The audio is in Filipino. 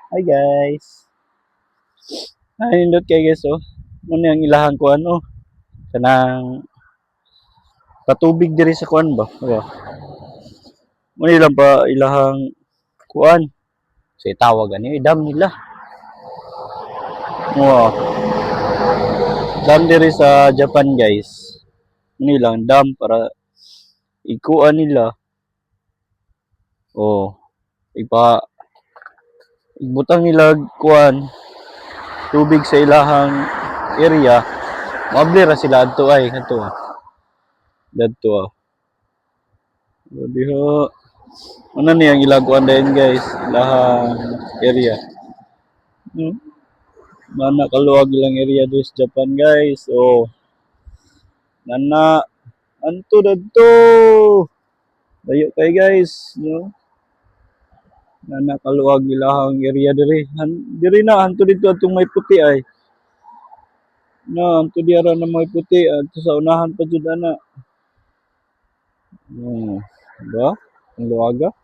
Hi guys. Nindot kay guys oh. Muna ang ilahan ko ano. Kanang katubig diri sa kuan ba? Oh. Muna ilang pa ilahang kuan. Say tawag ani dam nila. Oh. Dam diri sa Japan guys. Muna ilang dam para ikuan nila. Oh. Ipa ibutang nila kuan tubig sa ilahang area. Mabli ra sila adto ay kadto. Dadto. Diho. Ano ni ang ilaguan din guys, lahang area. Hmm? Mana kaluwag ilang area dito sa Japan guys. Oh, nana anto dadto. Dayo kay guys, no. Nana kaluwag ilahang area diri. Diri na anto dito atong may puti ay. No, anto diara na may puti anto sa unahan pa jud ana. Hmm. Ba? Ang luwaga.